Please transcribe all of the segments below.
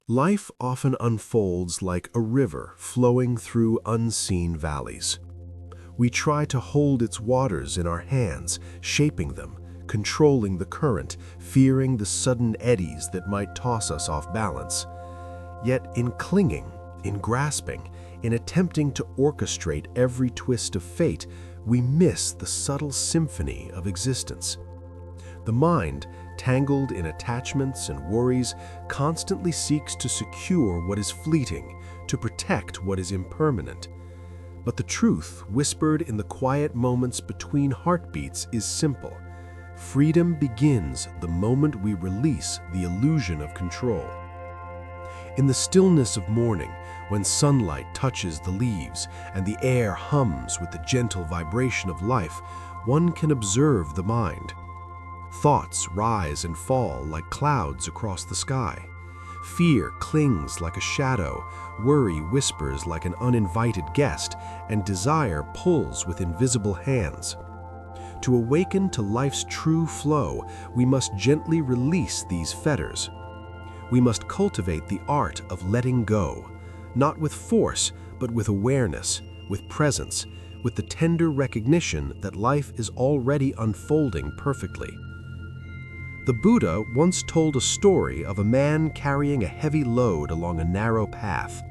Life often unfolds like a river flowing through unseen valleys. We try to hold its waters in our hands, shaping them, controlling the current, fearing the sudden eddies that might toss us off balance. Yet in clinging, in grasping, in attempting to orchestrate every twist of fate, we miss the subtle symphony of existence. The mind, tangled in attachments and worries, constantly seeks to secure what is fleeting, to protect what is impermanent. But the truth, whispered in the quiet moments between heartbeats, is simple. Freedom begins the moment we release the illusion of control. In the stillness of morning, when sunlight touches the leaves and the air hums with the gentle vibration of life, one can observe the mind. Thoughts rise and fall like clouds across the sky. Fear clings like a shadow, worry whispers like an uninvited guest, and desire pulls with invisible hands. To awaken to life's true flow, we must gently release these fetters. We must cultivate the art of letting go, not with force, but with awareness, with presence, with the tender recognition that life is already unfolding perfectly. The Buddha once told a story of a man carrying a heavy load along a narrow path.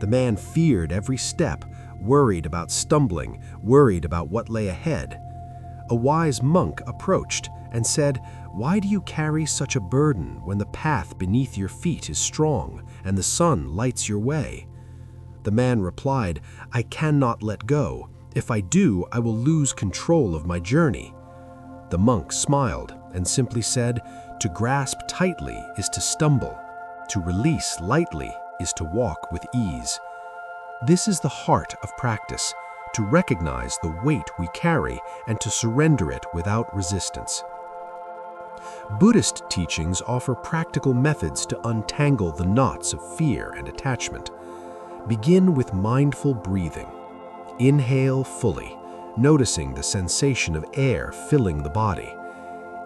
The man feared every step, worried about stumbling, worried about what lay ahead. A wise monk approached and said, "Why do you carry such a burden when the path beneath your feet is strong and the sun lights your way?" The man replied, "I cannot let go. If I do, I will lose control of my journey." The monk smiled and simply said, "To grasp tightly is to stumble. To release lightly is to walk with ease." This is the heart of practice, to recognize the weight we carry and to surrender it without resistance. Buddhist teachings offer practical methods to untangle the knots of fear and attachment. Begin with mindful breathing. Inhale fully, noticing the sensation of air filling the body.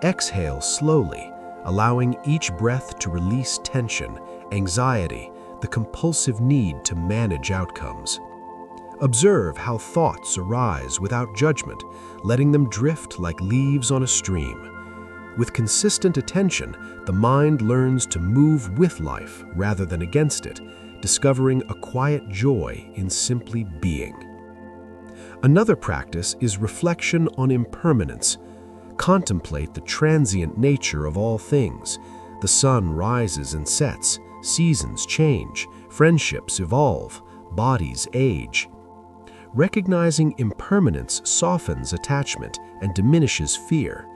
Exhale slowly, allowing each breath to release tension, anxiety, the compulsive need to manage outcomes. Observe how thoughts arise without judgment, letting them drift like leaves on a stream. With consistent attention, the mind learns to move with life rather than against it, discovering a quiet joy in simply being. Another practice is reflection on impermanence. Contemplate the transient nature of all things. The sun rises and sets, seasons change, friendships evolve, bodies age. Recognizing impermanence softens attachment and diminishes fear.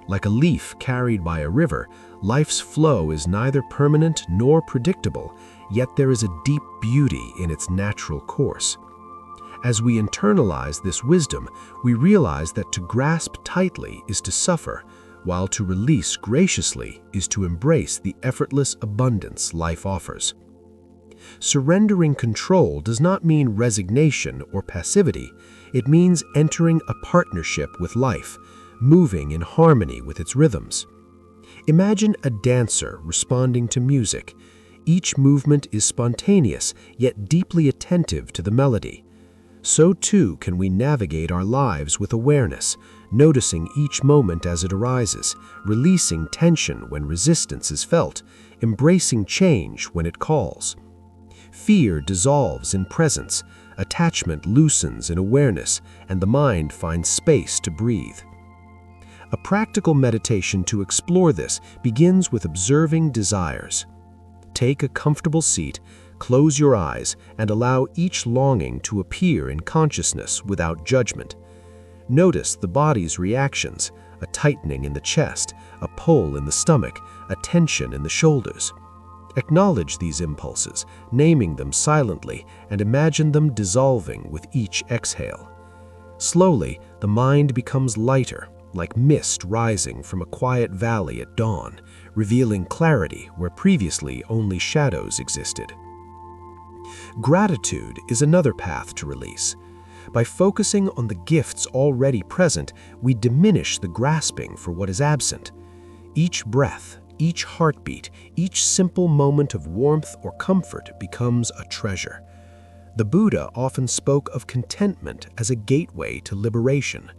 Like a leaf carried by a river, life's flow is neither permanent nor predictable, yet there is a deep beauty in its natural course. As we internalize this wisdom, we realize that to grasp tightly is to suffer, while to release graciously is to embrace the effortless abundance life offers. Surrendering control does not mean resignation or passivity. It means entering a partnership with life, moving in harmony with its rhythms. Imagine a dancer responding to music. Each movement is spontaneous, yet deeply attentive to the melody. So too can we navigate our lives with awareness, noticing each moment as it arises, releasing tension when resistance is felt, embracing change when it calls. Fear dissolves in presence, attachment loosens in awareness, and the mind finds space to breathe. A practical meditation to explore this begins with observing desires. Take a comfortable seat, close your eyes, and allow each longing to appear in consciousness without judgment. Notice the body's reactions, a tightening in the chest, a pull in the stomach, a tension in the shoulders. Acknowledge these impulses, naming them silently, and imagine them dissolving with each exhale. Slowly, the mind becomes lighter, like mist rising from a quiet valley at dawn, revealing clarity where previously only shadows existed. Gratitude is another path to release. By focusing on the gifts already present, we diminish the grasping for what is absent. Each breath, Each heartbeat, each simple moment of warmth or comfort becomes a treasure. The Buddha often spoke of contentment as a gateway to liberation.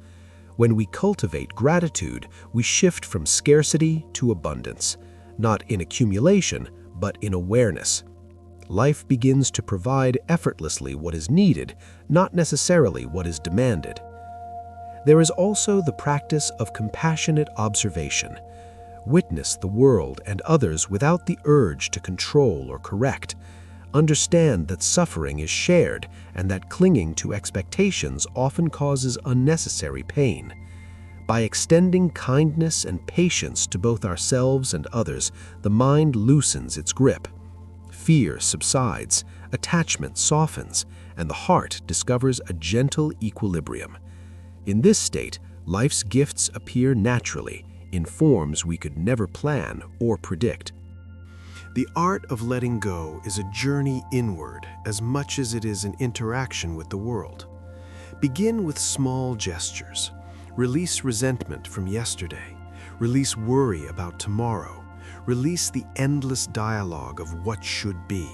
When we cultivate gratitude, we shift from scarcity to abundance, not in accumulation, but in awareness. Life begins to provide effortlessly what is needed, not necessarily what is demanded. There is also the practice of compassionate observation. Witness the world and others without the urge to control or correct. Understand that suffering is shared and that clinging to expectations often causes unnecessary pain. By extending kindness and patience to both ourselves and others, the mind loosens its grip. Fear subsides, attachment softens, and the heart discovers a gentle equilibrium. In this state, life's gifts appear naturally, in forms we could never plan or predict. The art of letting go is a journey inward as much as it is an interaction with the world. Begin with small gestures. Release resentment from yesterday. Release worry about tomorrow. Release the endless dialogue of what should be.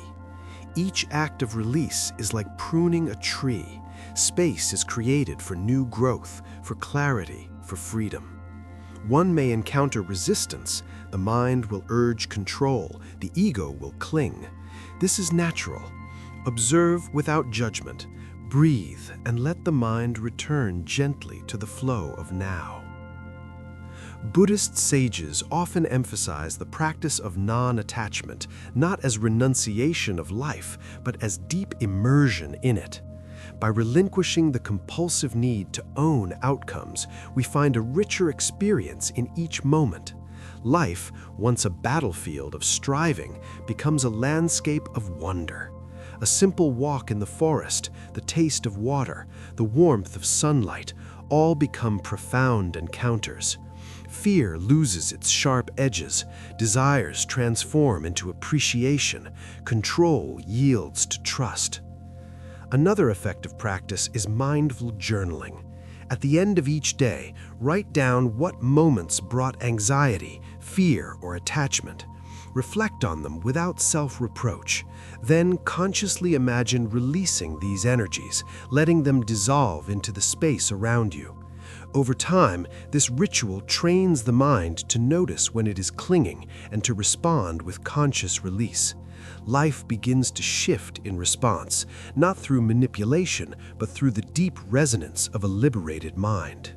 Each act of release is like pruning a tree. Space is created for new growth, for clarity, for freedom. One may encounter resistance. The mind will urge control. The ego will cling. This is natural. Observe without judgment. Breathe and let the mind return gently to the flow of now. Buddhist sages often emphasize the practice of non-attachment, not as renunciation of life, but as deep immersion in it. By relinquishing the compulsive need to own outcomes, we find a richer experience in each moment. Life, once a battlefield of striving, becomes a landscape of wonder. A simple walk in the forest, the taste of water, the warmth of sunlight, all become profound encounters. Fear loses its sharp edges, desires transform into appreciation, control yields to trust. Another effective practice is mindful journaling. At the end of each day, write down what moments brought anxiety, fear, or attachment. Reflect on them without self-reproach. Then consciously imagine releasing these energies, letting them dissolve into the space around you. Over time, this ritual trains the mind to notice when it is clinging and to respond with conscious release. Life begins to shift in response, not through manipulation, but through the deep resonance of a liberated mind.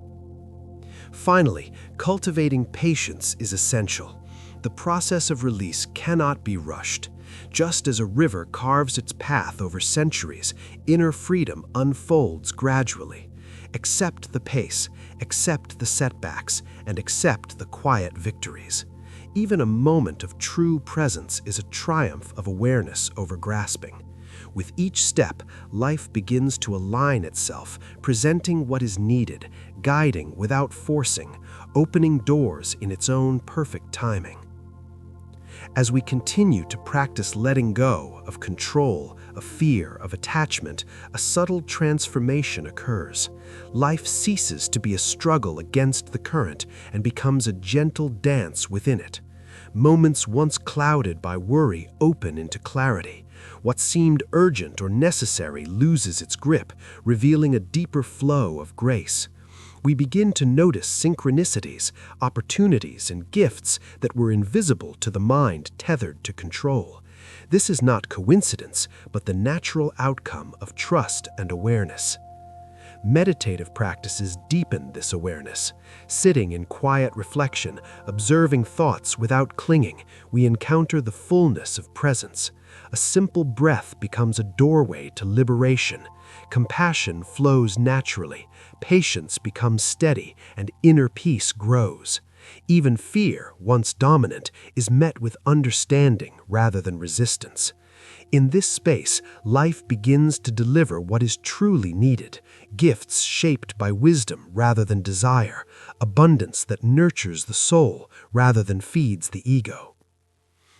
Finally, cultivating patience is essential. The process of release cannot be rushed. Just as a river carves its path over centuries, inner freedom unfolds gradually. Accept the pace, accept the setbacks, and accept the quiet victories. Even a moment of true presence is a triumph of awareness over grasping. With each step, life begins to align itself, presenting what is needed, guiding without forcing, opening doors in its own perfect timing. As we continue to practice letting go of control, of fear, of attachment, a subtle transformation occurs. Life ceases to be a struggle against the current and becomes a gentle dance within it. Moments once clouded by worry open into clarity. What seemed urgent or necessary loses its grip, revealing a deeper flow of grace. We begin to notice synchronicities, opportunities, and gifts that were invisible to the mind tethered to control. This is not coincidence, but the natural outcome of trust and awareness. Meditative practices deepen this awareness. Sitting in quiet reflection, observing thoughts without clinging, we encounter the fullness of presence. A simple breath becomes a doorway to liberation. Compassion flows naturally. Patience becomes steady, and inner peace grows. Even fear, once dominant, is met with understanding rather than resistance. In this space, life begins to deliver what is truly needed, gifts shaped by wisdom rather than desire, abundance that nurtures the soul rather than feeds the ego.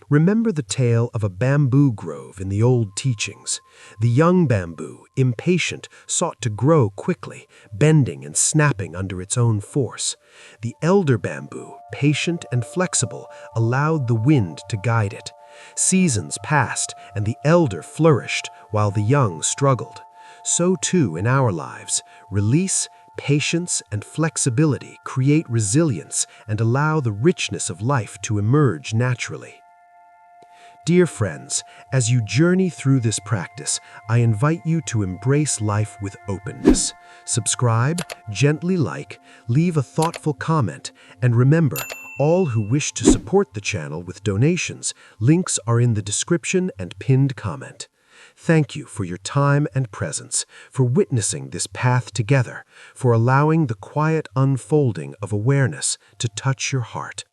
Remember the tale of a bamboo grove in the old teachings. The young bamboo, impatient, sought to grow quickly, bending and snapping under its own force. The elder bamboo, patient and flexible, allowed the wind to guide it. Seasons passed, and the elder flourished while the young struggled. So too in our lives, release, patience, and flexibility create resilience and allow the richness of life to emerge naturally. Dear friends, as you journey through this practice, I invite you to embrace life with openness. Subscribe, gently like, leave a thoughtful comment, and remember, all who wish to support the channel with donations, links are in the description and pinned comment. Thank you for your time and presence, for witnessing this path together, for allowing the quiet unfolding of awareness to touch your heart.